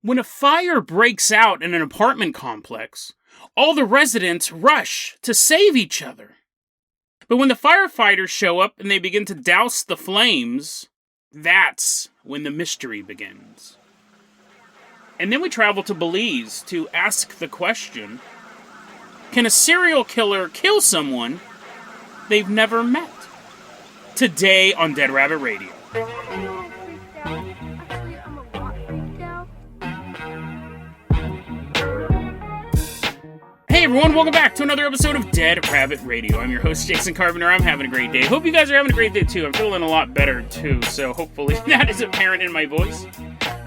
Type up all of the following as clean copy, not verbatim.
When a fire breaks out in an apartment complex, all the residents rush to save each other. But when the firefighters show up and they begin to douse the flames, that's when the mystery begins. And then we travel to Belize to ask the question, can a serial killer kill someone they've never met? Today on Dead Rabbit Radio. Hey everyone, welcome back to another episode of Dead Rabbit Radio. I'm your host, Jason Carpenter. I'm having a great day. Hope you guys are having a great day too. I'm feeling a lot better too, so hopefully that is apparent in my voice.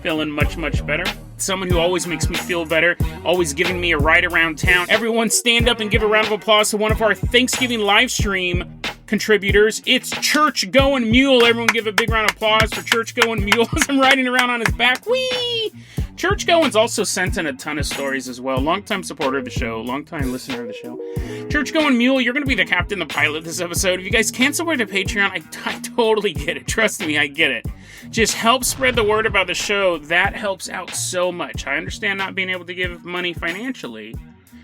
Feeling much, much better. Someone who always makes me feel better, always giving me a ride around town. Everyone stand up and give a round of applause to one of our Thanksgiving live stream contributors. It's Church Goin' Mule. Everyone give a big round of applause for Church Goin' Mule as I'm riding around on his back. Whee! Church Goin's also sent in a ton of stories as well. Longtime supporter of the show, longtime listener of the show. Church Goin' Mule, you're going to be the captain, the pilot this episode. If you guys can't support the Patreon, I totally get it. Trust me, I get it. Just help spread the word about the show. That helps out so much. I understand not being able to give money financially,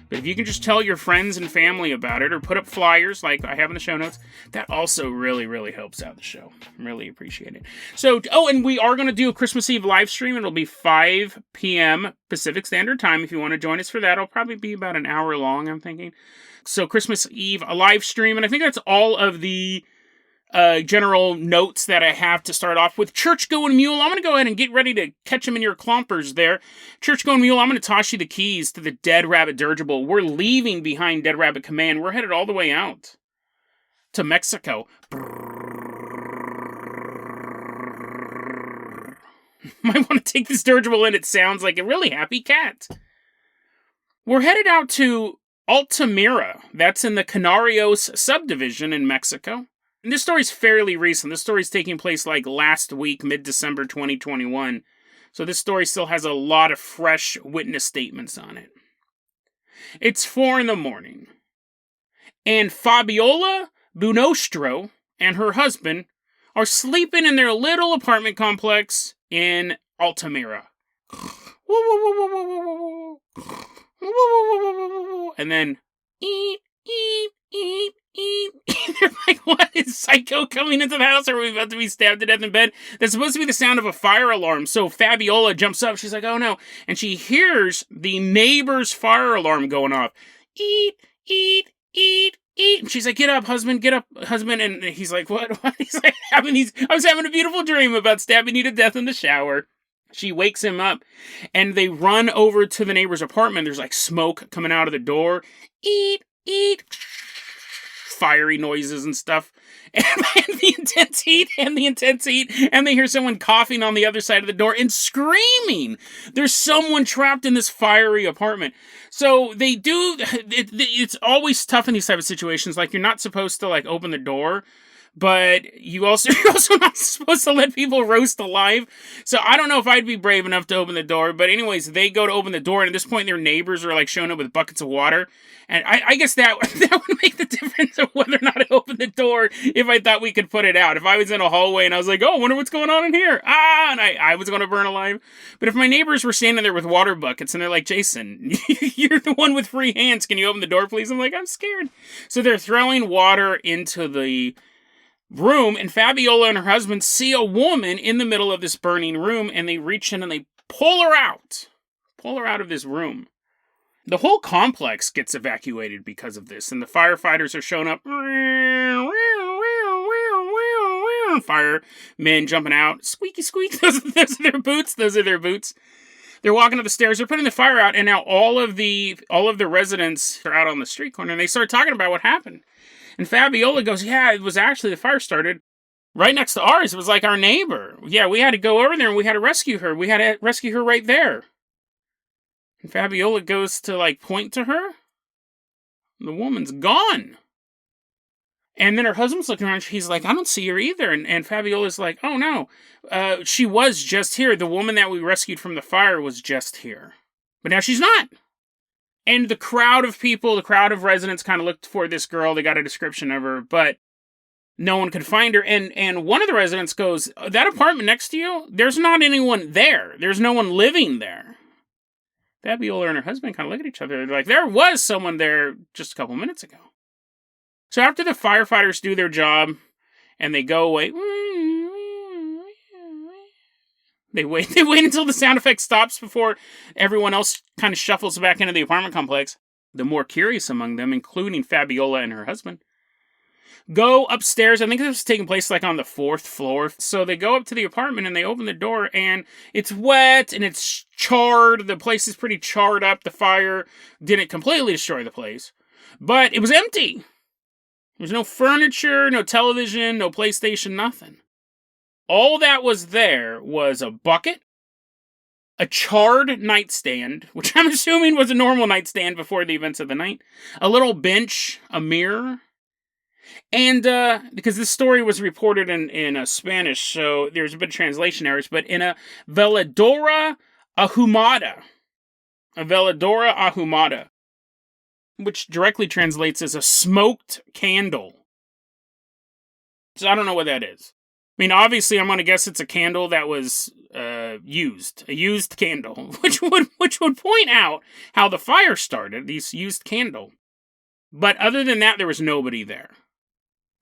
but if you can just tell your friends and family about it or put up flyers like I have in the show notes, that also really, really helps out the show. Really appreciate it. So, and we are going to do a Christmas Eve live stream. It'll be 5 p.m. Pacific Standard Time. If you want to join us for that, it'll probably be about an hour long, I'm thinking. So Christmas Eve, a live stream. And I think that's all of the general notes that I have to start off with. Church Goin' Mule, I'm going to go ahead and get ready to catch him in your clompers there. Church Goin' Mule, I'm going to toss you the keys to the Dead Rabbit dirigible. We're leaving behind Dead Rabbit Command. We're headed all the way out to Mexico. Might want to take this dirigible in. It sounds like a really happy cat. We're headed out to Altamira. That's in the Canarios subdivision in Mexico. And this story's fairly recent. This story's taking place like last week, mid-December 2021. So this story still has a lot of fresh witness statements on it. It's 4 a.m. And Fabiola Bunostro and her husband are sleeping in their little apartment complex in Altamira. And then, eat, eat, eat. They're like, what is Psycho coming into the house? Are we about to be stabbed to death in bed? That's supposed to be the sound of a fire alarm. So Fabiola jumps up. She's like, oh no. And she hears the neighbor's fire alarm going off. Eat, eat, eat, eat. And she's like, get up, husband. And he's like, what? He's like, I was having a beautiful dream about stabbing you to death in the shower. She wakes him up and they run over to the neighbor's apartment. There's like smoke coming out of the door. Eat, eat. Fiery noises and stuff, and the intense heat, and they hear someone coughing on the other side of the door and screaming. There's someone trapped in this fiery apartment. So they do, it's always tough in these type of situations. Like, you're not supposed to, like, open the door, but you're also not supposed to let people roast alive. So I don't know if I'd be brave enough to open the door, but anyways, they go to open the door, and at this point, their neighbors are, like, showing up with buckets of water. And I guess that would make the difference of whether or not I opened the door if I thought we could put it out. If I was in a hallway and I was like, oh, I wonder what's going on in here. And I was going to burn alive. But if my neighbors were standing there with water buckets and they're like, Jason, you're the one with free hands. Can you open the door, please? I'm like, I'm scared. So they're throwing water into the room, and Fabiola and her husband see a woman in the middle of this burning room, and they reach in and they pull her out of this room. The whole complex gets evacuated because of this, and the firefighters are showing up. Firemen jumping out. Squeaky squeak. Those are their boots. They're walking up the stairs. They're putting the fire out, and now all of the residents are out on the street corner, and they start talking about what happened. And Fabiola goes, yeah, it was actually, the fire started right next to ours. It was like our neighbor. Yeah, we had to go over there, and we had to rescue her. We had to rescue her right there. And Fabiola goes to, like, point to her. The woman's gone. And then her husband's looking around. He's like, I don't see her either. And Fabiola's like, oh, no. She was just here. The woman that we rescued from the fire was just here. But now she's not. And the crowd of people, the crowd of residents kind of looked for this girl. They got a description of her, but no one could find her. And one of the residents goes, that apartment next to you, there's not anyone there. There's no one living there. Fabiola and her husband kind of look at each other. They're like, there was someone there just a couple minutes ago. So after the firefighters do their job and they go away, they wait until the sound effect stops before everyone else kind of shuffles back into the apartment complex. The more curious among them, including Fabiola and her husband, go upstairs. I think this was taking place like on the 4th floor. So they go up to the apartment and they open the door and it's wet and it's charred. The place is pretty charred up. The fire didn't completely destroy the place, but it was empty. There's no furniture, no television, no PlayStation, nothing. All that was there was a bucket, a charred nightstand, which I'm assuming was a normal nightstand before the events of the night, a little bench, a mirror, and because this story was reported in Spanish, so there's a bit of translation errors, but in a veladora ahumada, which directly translates as a smoked candle. So I don't know what that is. I mean, obviously, I'm going to guess it's a candle that was a used candle, which would point out how the fire started, this used candle. But other than that, there was nobody there.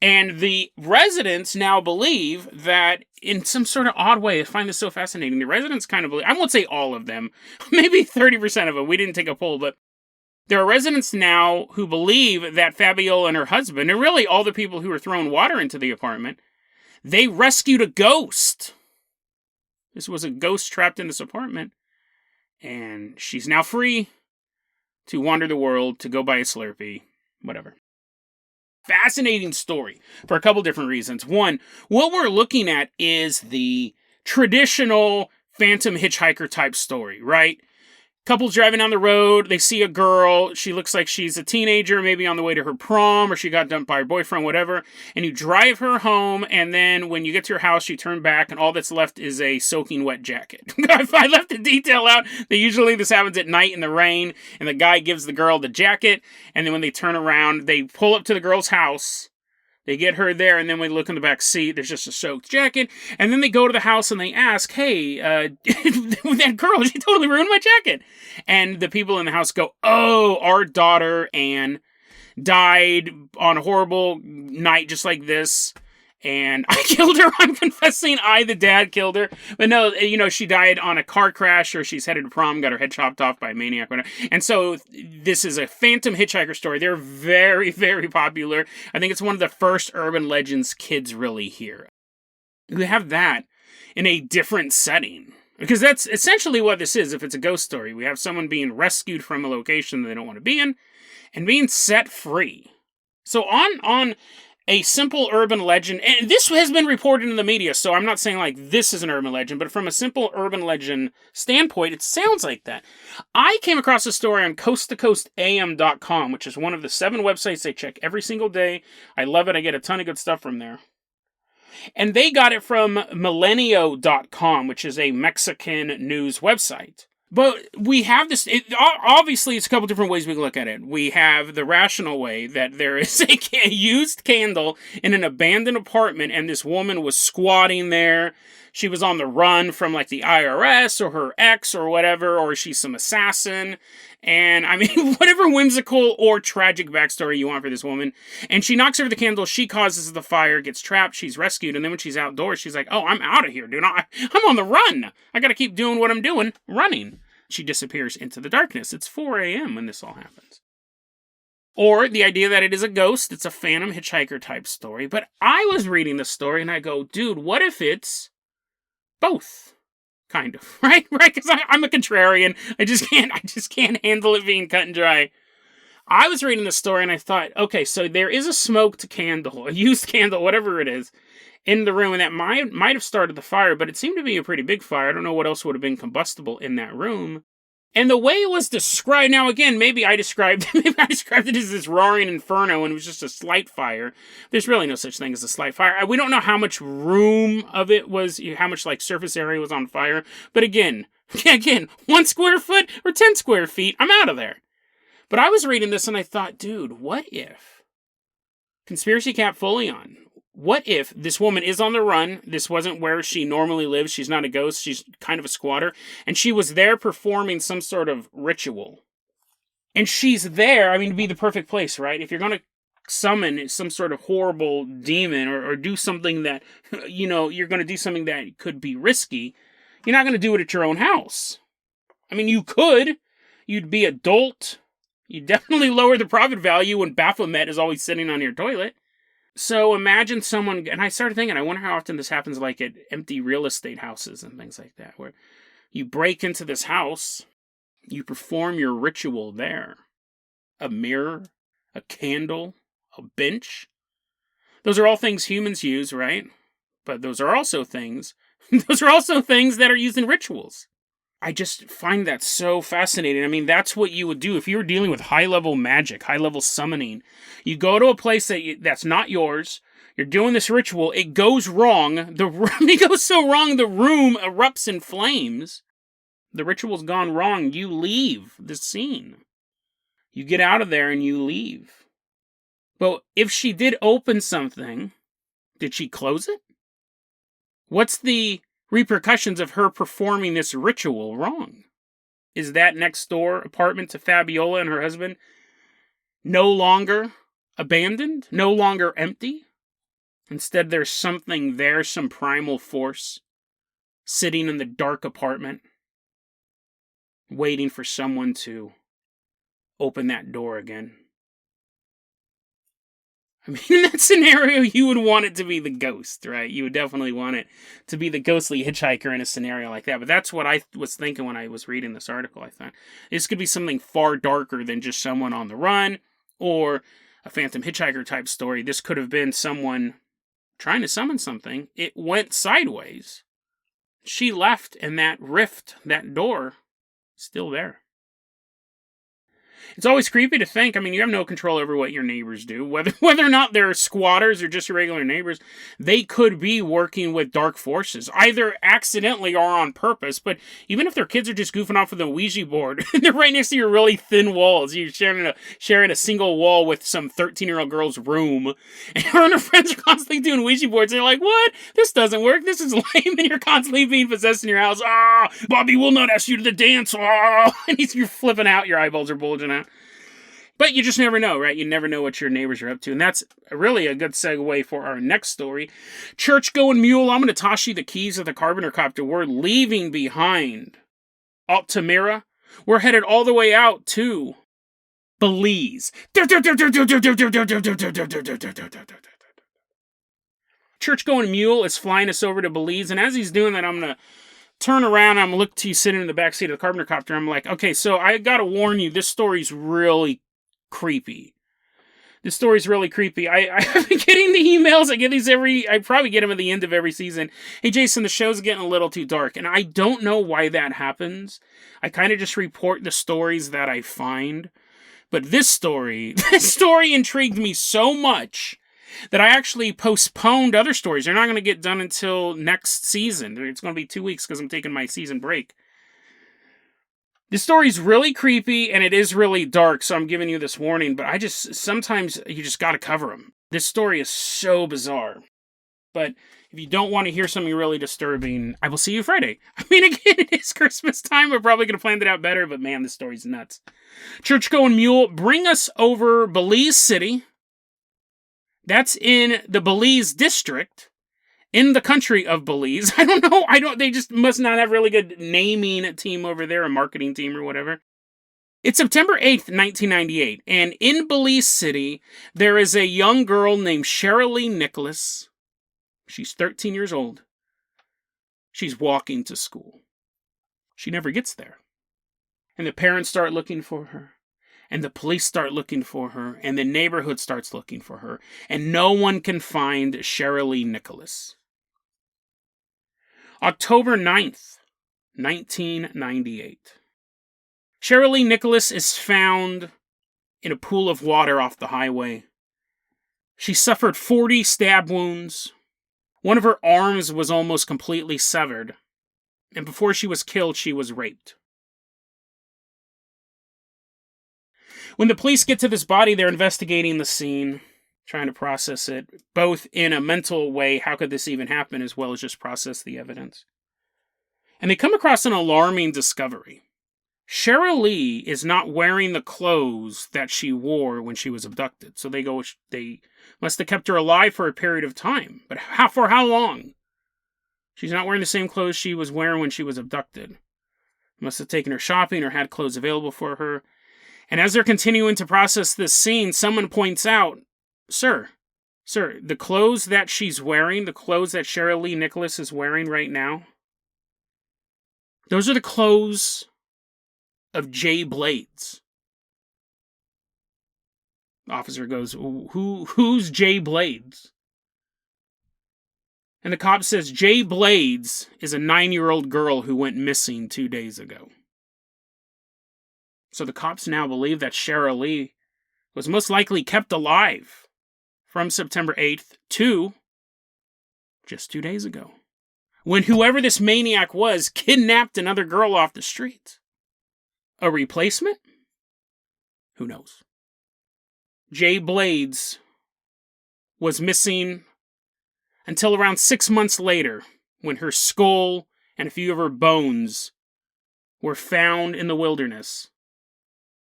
And the residents now believe that, in some sort of odd way, I find this so fascinating, the residents kind of believe, I won't say all of them, maybe 30% of them, we didn't take a poll, but there are residents now who believe that Fabiola and her husband, and really all the people who were throwing water into the apartment, they rescued a ghost. This was a ghost trapped in this apartment, and she's now free to wander the world, to go buy a Slurpee, whatever. Fascinating story for a couple different reasons. One, what we're looking at is the traditional phantom hitchhiker type story, right? Couple's driving down the road, they see a girl, she looks like she's a teenager, maybe on the way to her prom, or she got dumped by her boyfriend, whatever, and you drive her home, and then when you get to your house, you turn back, and all that's left is a soaking wet jacket. I left the detail out that usually this happens at night in the rain, and the guy gives the girl the jacket, and then when they turn around, they pull up to the girl's house, they get her there, and then when we look in the back seat, there's just a soaked jacket. And then they go to the house and they ask, hey, that girl, she totally ruined my jacket. And the people in the house go, oh, our daughter Anne died on a horrible night just like this. And I killed her. I'm confessing the dad, killed her. But no, she died on a car crash, or she's headed to prom, got her head chopped off by a maniac. Whatever. And so this is a phantom hitchhiker story. They're very, very popular. I think it's one of the first urban legends kids really hear. We have that in a different setting. Because that's essentially what this is if it's a ghost story. We have someone being rescued from a location that they don't want to be in and being set free. So on a simple urban legend, and this has been reported in the media, so I'm not saying like this is an urban legend, but from a simple urban legend standpoint, it sounds like that. I came across a story on coasttocoastam.com, which is one of the 7 websites I check every single day. I love it. I get a ton of good stuff from there. And they got it from milenio.com, which is a Mexican news website. But we have this, obviously it's a couple different ways we can look at it. We have the rational way that there is a used candle in an abandoned apartment and this woman was squatting there. She was on the run from like the IRS or her ex or whatever, or she's some assassin. And I mean, whatever whimsical or tragic backstory you want for this woman. And she knocks over the candle, she causes the fire, gets trapped, she's rescued. And then when she's outdoors, she's like, oh, I'm out of here, dude. I'm on the run. I gotta keep doing what I'm doing, running. She disappears into the darkness. It's 4 a.m. when this all happens. Or the idea that it is a ghost, it's a phantom hitchhiker type story. But I was reading the story and I go, dude, what if it's both? Kind of, right? Because I'm a contrarian. I just can't handle it being cut and dry. I was reading the story and I thought, okay, so there is a smoked candle, a used candle, whatever it is, in the room, and that might have started the fire, but it seemed to be a pretty big fire. I don't know what else would have been combustible in that room. And the way it was described, now again, maybe I described it as this roaring inferno and it was just a slight fire. There's really no such thing as a slight fire. We don't know how much room of it was, how much like surface area was on fire. But again, 1 square foot or 10 square feet, I'm out of there. But I was reading this and I thought, dude, what if? Conspiracy cap fully on. what if this woman is on the run? This wasn't where she normally lives. She's not a ghost. She's kind of a squatter. And she was there performing some sort of ritual. And she's there, I mean, to be the perfect place, right? If you're going to summon some sort of horrible demon or do something that, you're going to do something that could be risky, you're not going to do it at your own house. I mean, you could. You'd be adult. You definitely lower the profit value when Baphomet is always sitting on your toilet. So imagine someone, and I started thinking, I wonder how often this happens like at empty real estate houses and things like that, where you break into this house, you perform your ritual there. A mirror, a candle, a bench. Those are all things humans use, right? But those are also things that are used in rituals. I just find that so fascinating. I mean, that's what you would do if you were dealing with high-level magic, high-level summoning. You go to a place that's not yours. You're doing this ritual. It goes wrong. It goes so wrong, the room erupts in flames. The ritual's gone wrong. You leave the scene. You get out of there and you leave. But if she did open something, did she close it? What's the repercussions of her performing this ritual wrong? Is that next door apartment to Fabiola and her husband no longer abandoned? No longer empty? Instead, there's something there, some primal force, sitting in the dark apartment, waiting for someone to open that door again. I mean, in that scenario, you would want it to be the ghost, right? You would definitely want it to be the ghostly hitchhiker in a scenario like that. But that's what I was thinking when I was reading this article. I thought this could be something far darker than just someone on the run or a phantom hitchhiker type story. This could have been someone trying to summon something. It went sideways. She left, and that rift, that door, still there. It's always creepy to think, I mean, you have no control over what your neighbors do. Whether or not they're squatters or just your regular neighbors, they could be working with dark forces, either accidentally or on purpose. But even if their kids are just goofing off with a Ouija board, and they're right next to your really thin walls, you're sharing a single wall with some 13-year-old girl's room, and her and her friends are constantly doing Ouija boards, and they're like, what? This doesn't work. This is lame, and you're constantly being possessed in your house. Bobby will not ask you to the dance. And you're flipping out. Your eyeballs are bulging out. But you just never know, right? You never know what your neighbors are up to. And that's really a good segue for our next story. Church-going mule, I'm going to toss you the keys of the Carpenter copter. We're leaving behind Altamira. We're headed all the way out to Belize. Church-going mule is flying us over to Belize. And as he's doing that, I'm going to turn around and I'm going to look to you sitting in the backseat of the Carpenter copter. I'm like, okay, so I got to warn you, this story's really creepy. This story's really creepy. I've been getting the emails. I probably get them at the end of every season. Hey, Jason, the show's getting a little too dark. And I don't know why that happens. I kind of just report the stories that I find. But this story intrigued me so much that I actually postponed other stories. They're not going to get done until next season. It's going to be 2 weeks because I'm taking my season break. This story's really creepy, and it is really dark, so I'm giving you this warning, but sometimes you just gotta cover them. This story is so bizarre. But if you don't want to hear something really disturbing, I will see you Friday. I mean, again, it is Christmas time. We're probably gonna plan it out better, but man, this story's nuts. Church-going mule, bring us over Belize City. That's in the Belize district. In the country of Belize. I don't know. They just must not have really good naming team over there, a marketing team or whatever. It's September 8th, 1998, and in Belize City, there is a young girl named Sherilee Nicholas. She's 13 years old. She's walking to school. She never gets there. And the parents start looking for her. And the police start looking for her. And the neighborhood starts looking for her. And no one can find Sherilee Nicholas. October 9th, 1998. Sherilee Nicholas is found in a pool of water off the highway. She suffered 40 stab wounds. One of her arms was almost completely severed. And before she was killed, she was raped. When the police get to this body, they're investigating the scene. trying to process it, both in a mental way, how could this even happen, as well as just process the evidence. And they come across an alarming discovery. Cheryl Lee is not wearing the clothes that she wore when she was abducted. So they must have kept her alive for a period of time. But for how long? She's not wearing the same clothes she was wearing when she was abducted. Must have taken her shopping or had clothes available for her. And as they're continuing to process this scene, someone points out, Sir, the clothes that she's wearing, the clothes that Cheryl Lee Nicholas is wearing right now, those are the clothes of Jay Blades. The officer goes, who's Jay Blades? And the cop says, Jay Blades is a 9-year-old girl who went missing 2 days ago. So the cops now believe that Cheryl Lee was most likely kept alive from September 8th to just 2 days ago, when whoever this maniac was kidnapped another girl off the street. A replacement? Who knows? Jay Blades was missing until around 6 months later, when her skull and a few of her bones were found in the wilderness,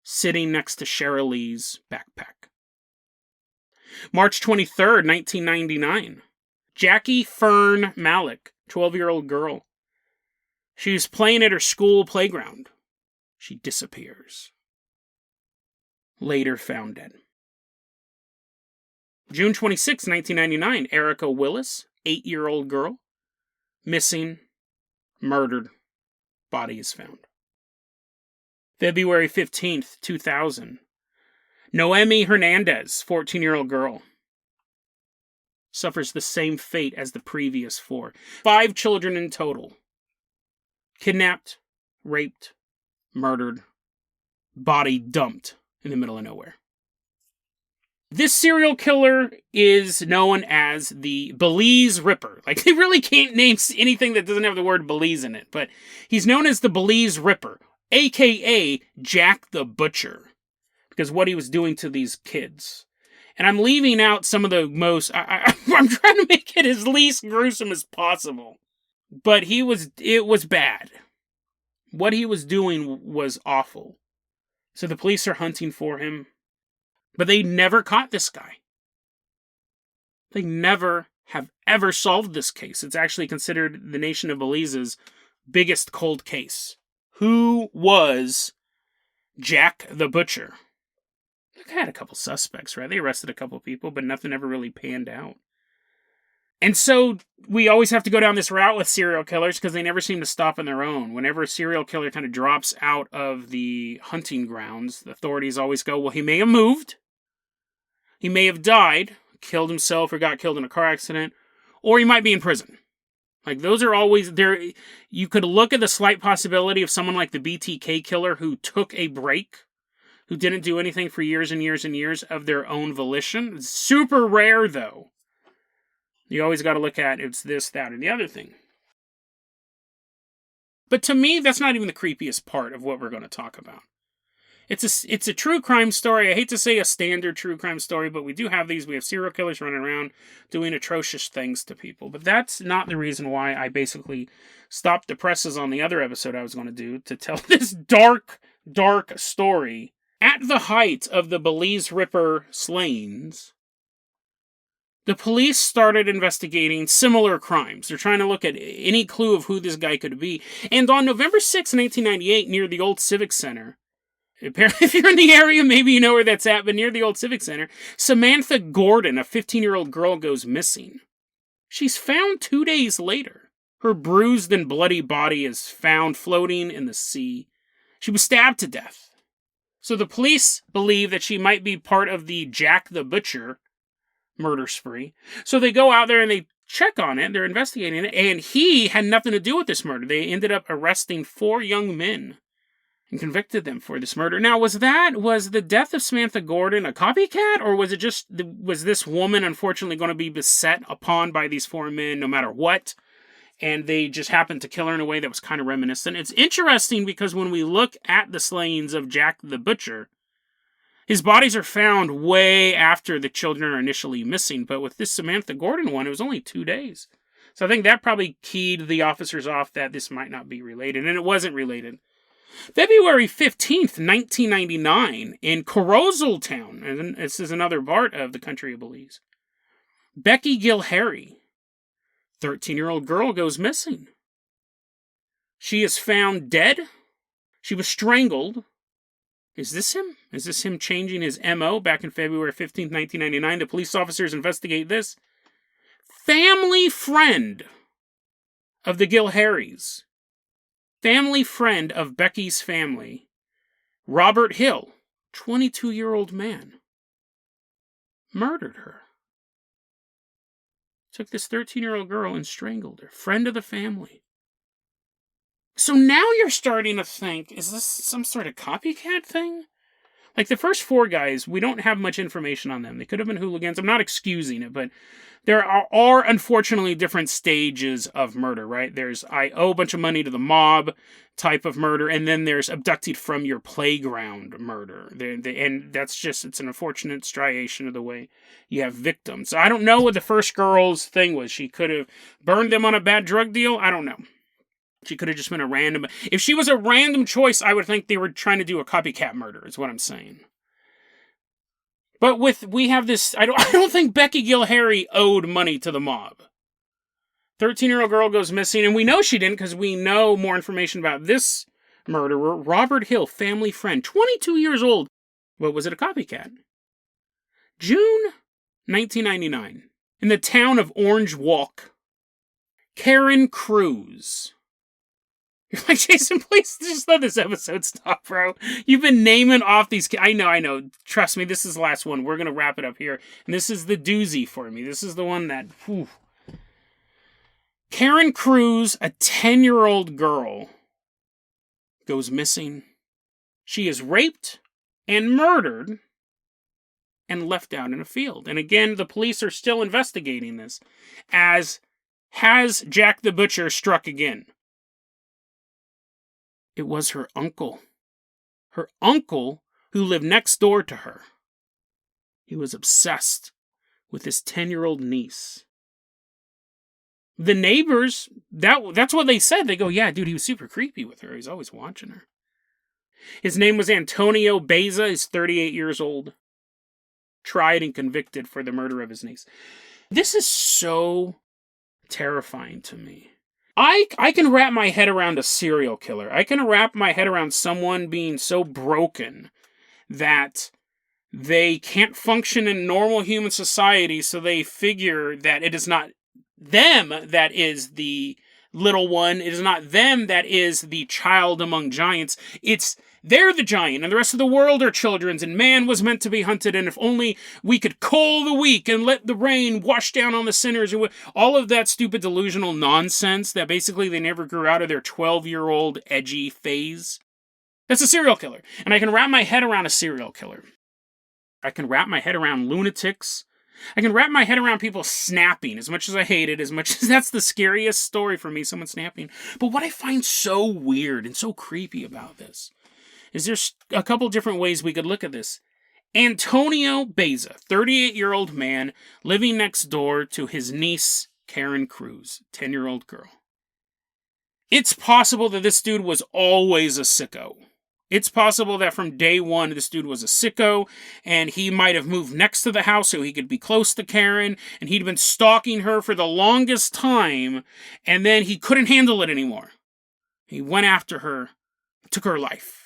sitting next to Cheryl Lee's backpack. March 23rd, 1999. Jackie Fern Malik, 12-year-old girl. She was playing at her school playground. She disappears. Later found dead. June 26, 1999. Erica Willis, 8-year-old girl. Missing. Murdered. Body is found. February 15th, 2000. Noemi Hernandez, 14-year-old girl. Suffers the same fate as the previous 4. 5 children in total. Kidnapped, raped, murdered, body dumped in the middle of nowhere. This serial killer is known as the Belize Ripper. Like, they really can't name anything that doesn't have the word Belize in it, but he's known as the Belize Ripper, a.k.a. Jack the Butcher, because what he was doing to these kids. And I'm leaving out some of the most... I'm trying to make it as least gruesome as possible. But it was bad. What he was doing was awful. So the police are hunting for him. But they never caught this guy. They never have ever solved this case. It's actually considered the nation of Belize's biggest cold case. Who was Jack the Butcher? They had a couple suspects, right? They arrested a couple people, but nothing ever really panned out. And so we always have to go down this route with serial killers because they never seem to stop on their own. Whenever a serial killer kind of drops out of the hunting grounds, the authorities always go, well, he may have moved. He may have died, killed himself, or got killed in a car accident, or he might be in prison. Like, those are always there. You could look at the slight possibility of someone like the BTK killer who took a break, who didn't do anything for years and years and years of their own volition. It's super rare, though. You always got to look at it's this, that, or the other thing. But to me, that's not even the creepiest part of what we're going to talk about. It's a true crime story. I hate to say a standard true crime story, but we do have these. We have serial killers running around doing atrocious things to people. But that's not the reason why I basically stopped the presses on the other episode I was going to do to tell this dark, dark story. At the height of the Belize Ripper slayings, the police started investigating similar crimes. They're trying to look at any clue of who this guy could be. And on November 6, 1998, near the old Civic Center, if you're in the area, maybe you know where that's at, but near the old Civic Center, Samantha Gordon, a 15-year-old girl, goes missing. She's found 2 days later. Her bruised and bloody body is found floating in the sea. She was stabbed to death. So the police believe that she might be part of the Jack the Butcher murder spree. So they go out there and they check on it. They're investigating it. And he had nothing to do with this murder. They ended up arresting 4 young men and convicted them for this murder. Now, was the death of Samantha Gordon a copycat? Or was it just, was this woman unfortunately going to be beset upon by these 4 men no matter what? And they just happened to kill her in a way that was kind of reminiscent. It's interesting because when we look at the slayings of Jack the Butcher, His bodies are found way after the children are initially missing, but with this Samantha Gordon one, it was only 2 days. So I think that probably keyed the officers off that this might not be related, and it wasn't related. February 15th, 1999, in Corozal Town, and this is another part of the country of Belize, Becky Gilharry, 13-year-old girl, goes missing. She is found dead. She was strangled. Is this him? Is this him changing his MO back in February 15th, 1999? The police officers investigate this. Family friend of the Gilharrys, family friend of Becky's family, Robert Hill, 22-year-old man, murdered her. Took this 13-year-old girl and strangled her. Friend of the family. So now you're starting to think, is this some sort of copycat thing? Like the first 4 guys, we don't have much information on them. They could have been hooligans. I'm not excusing it, but there are unfortunately different stages of murder, right? There's I owe a bunch of money to the mob type of murder, and then there's abducted from your playground murder. And that's just, it's an unfortunate striation of the way you have victims. So I don't know what the first girl's thing was. She could have burned them on a bad drug deal. I don't know. She could have just been a random... If she was a random choice, I would think they were trying to do a copycat murder, is what I'm saying. But we have this... I don't think Becky Gilharry owed money to the mob. 13-year-old girl goes missing, and we know she didn't because we know more information about this murderer, Robert Hill, family friend, 22 years old. What was it, a copycat? June 1999. In the town of Orange Walk, Karen Cruz... You're like, Jason, please just let this episode stop, bro. You've been naming off these... I know. Trust me, this is the last one. We're going to wrap it up here. And this is the doozy for me. This is the one that... Whew. Karen Cruz, a 10-year-old girl, goes missing. She is raped and murdered and left out in a field. And again, the police are still investigating this. As has Jack the Butcher struck again. It was her uncle. Her uncle who lived next door to her. He was obsessed with his 10-year-old niece. The neighbors, that's what they said. They go, yeah, dude, he was super creepy with her. He's always watching her. His name was Antonio Beza. He's 38 years old. Tried and convicted for the murder of his niece. This is so terrifying to me. I can wrap my head around a serial killer. I can wrap my head around someone being so broken that they can't function in normal human society, so they figure that it is not them that is the little one. It is not them that is the child among giants. They're the giant, and the rest of the world are children's, and man was meant to be hunted, and if only we could cull the weak and let the rain wash down on the sinners, and all of that stupid delusional nonsense that basically they never grew out of their 12-year-old edgy phase. That's a serial killer, and I can wrap my head around a serial killer. I can wrap my head around lunatics. I can wrap my head around people snapping, as much as I hate it, as much as that's the scariest story for me, someone snapping. But what I find so weird and so creepy about this is there's a couple different ways we could look at this. Antonio Beza, 38-year-old man, living next door to his niece, Karen Cruz, 10-year-old girl. It's possible that this dude was always a sicko. It's possible that from day one, this dude was a sicko, and he might have moved next to the house so he could be close to Karen, and he'd been stalking her for the longest time, and then he couldn't handle it anymore. He went after her, took her life.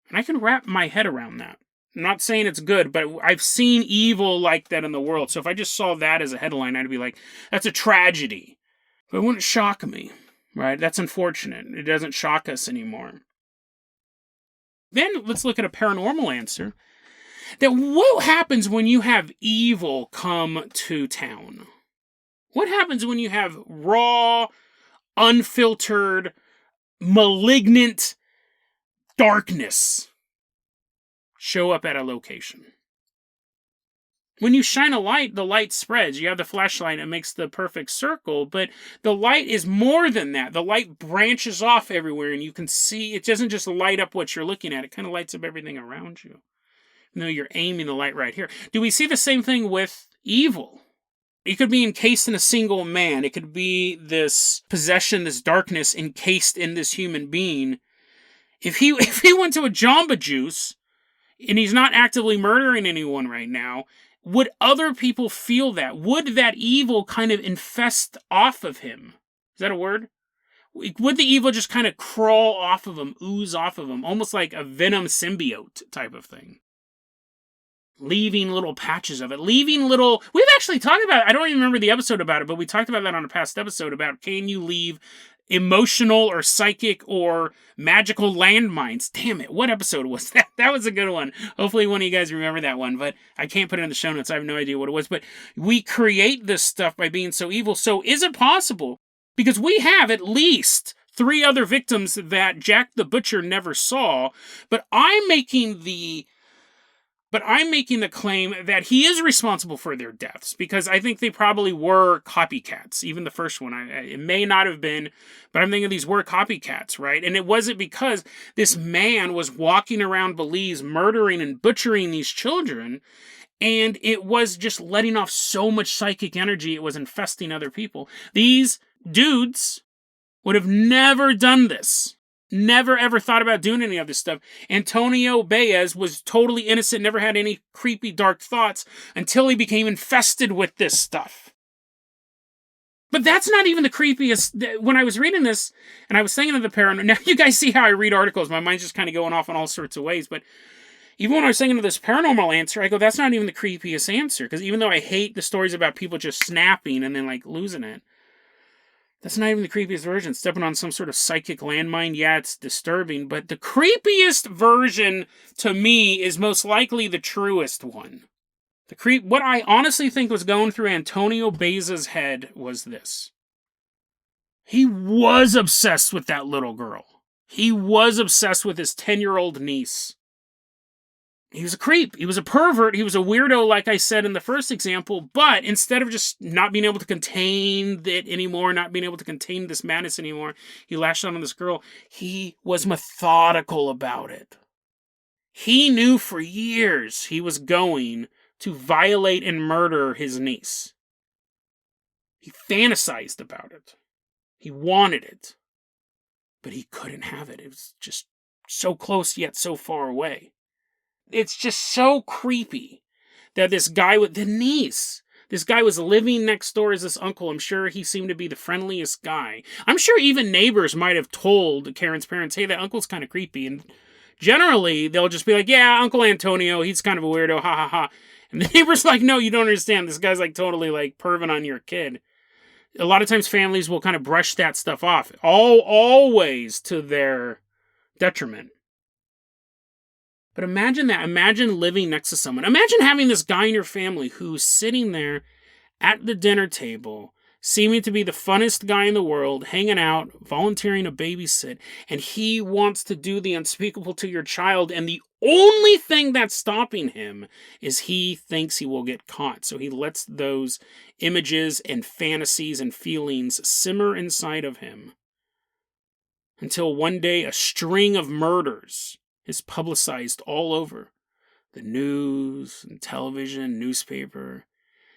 And I can wrap my head around that. I'm not saying it's good, but I've seen evil like that in the world. So if I just saw that as a headline, I'd be like, that's a tragedy. But it wouldn't shock me, right? That's unfortunate. It doesn't shock us anymore. Then let's look at a paranormal answer. That what happens when you have evil come to town? What happens when you have raw, unfiltered, malignant darkness show up at a location? When you shine a light, the light spreads. You have the flashlight, it makes the perfect circle, but the light is more than that. The light branches off everywhere, and you can see, it doesn't just light up what you're looking at, it kind of lights up everything around you. No, you're aiming the light right here. Do we see the same thing with evil? It could be encased in a single man. It could be this possession, this darkness encased in this human being. If he went to a Jamba Juice and he's not actively murdering anyone right now, would other people feel that? Would that evil kind of infest off of him? Is that a word? Would the evil just kind of crawl off of him, ooze off of him, almost like a venom symbiote type of thing? Leaving little patches of it. We've actually talked about it. I don't even remember the episode about it, but we talked about that on a past episode about can you leave emotional or psychic or magical landmines. Damn it, what episode was that? That was a good one. Hopefully one of you guys remember that one, but I can't put it in the show notes. I have no idea what it was, but we create this stuff by being so evil. So is it possible? Because we have at least 3 other victims that Jack the Butcher never saw, but I'm making the claim that he is responsible for their deaths, because I think they probably were copycats. Even the first one, it may not have been, but I'm thinking these were copycats, right? And it wasn't because this man was walking around Belize murdering and butchering these children, and it was just letting off so much psychic energy, it was infesting other people. These dudes would have never done this. Never ever thought about doing any of this stuff. Antonio Baez was totally innocent, never had any creepy dark thoughts until he became infested with this stuff. But that's not even the creepiest. When I was reading this, and I was thinking of the paranormal, now you guys see how I read articles, my mind's just kind of going off in all sorts of ways, but even when I was thinking of this paranormal answer, I go, that's not even the creepiest answer, because even though I hate the stories about people just snapping and then like losing it, that's not even the creepiest version. Stepping on some sort of psychic landmine, yeah, it's disturbing, but the creepiest version to me is most likely the truest one. What I honestly think was going through Antonio Baez's head was this. He was obsessed with that little girl. He was obsessed with his 10-year-old niece. He was a creep. He was a pervert. He was a weirdo, like I said in the first example. But instead of just not being able to contain it anymore, not being able to contain this madness anymore, he lashed out on this girl. He was methodical about it. He knew for years he was going to violate and murder his niece. He fantasized about it. He wanted it. But he couldn't have it. It was just so close yet so far away. It's just so creepy that this guy with the niece, this guy was living next door as this uncle. I'm sure he seemed to be the friendliest guy. I'm sure even neighbors might have told Karen's parents, hey, that uncle's kind of creepy. And generally, they'll just be like, yeah, Uncle Antonio, he's kind of a weirdo, ha ha ha. And the neighbor's like, no, you don't understand. This guy's like totally like perving on your kid. A lot of times families will kind of brush that stuff off. Always to their detriment. But imagine that. Imagine living next to someone. Imagine having this guy in your family who's sitting there at the dinner table, seeming to be the funnest guy in the world, hanging out, volunteering to babysit, and he wants to do the unspeakable to your child, and the only thing that's stopping him is he thinks he will get caught. So he lets those images and fantasies and feelings simmer inside of him until one day a string of murders is publicized all over the news and television, newspaper.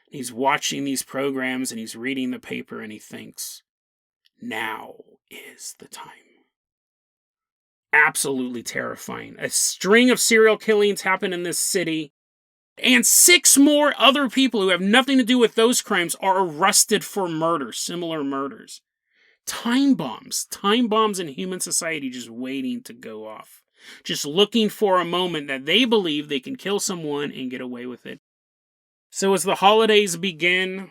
He's watching these programs and he's reading the paper and he thinks, now is the time. Absolutely terrifying. A string of serial killings happen in this city, and 6 more other people who have nothing to do with those crimes are arrested for murder, similar murders. Time bombs in human society just waiting to go off. Just looking for a moment that they believe they can kill someone and get away with it. So as the holidays begin,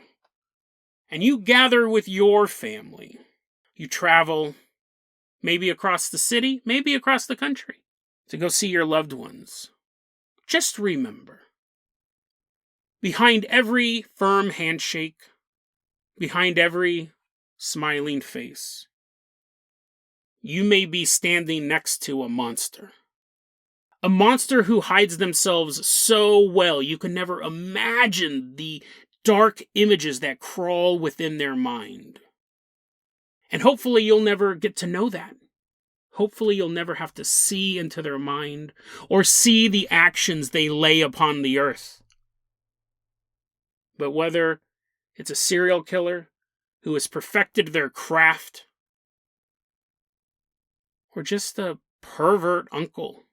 and you gather with your family, you travel, maybe across the city, maybe across the country, to go see your loved ones. Just remember, behind every firm handshake, behind every smiling face, you may be standing next to a monster. A monster who hides themselves so well you can never imagine the dark images that crawl within their mind. And hopefully you'll never get to know that. hopefully you'll never have to see into their mind or see the actions they lay upon the earth. But whether it's a serial killer who has perfected their craft, or just a pervert uncle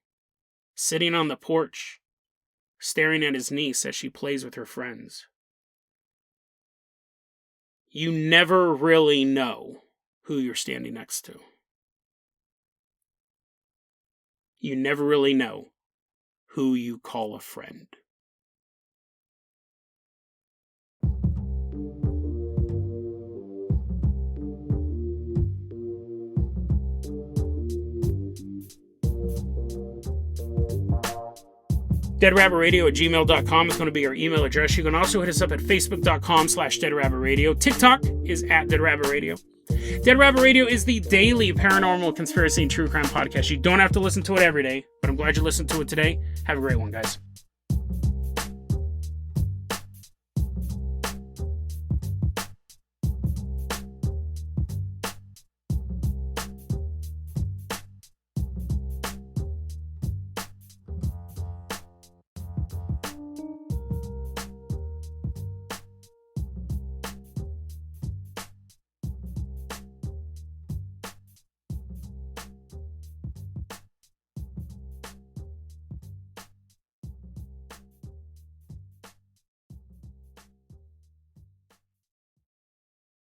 sitting on the porch, staring at his niece as she plays with her friends, you never really know who you're standing next to. You never really know who you call a friend. deadrabbitradio@gmail.com is going to be our email address. You can also hit us up at facebook.com/deadrabbitradio. TikTok is at deadrabbitradio. Dead Rabbit Radio is the daily paranormal conspiracy and true crime podcast. You don't have to listen to it every day, but I'm glad you listened to it today. Have a great one, guys.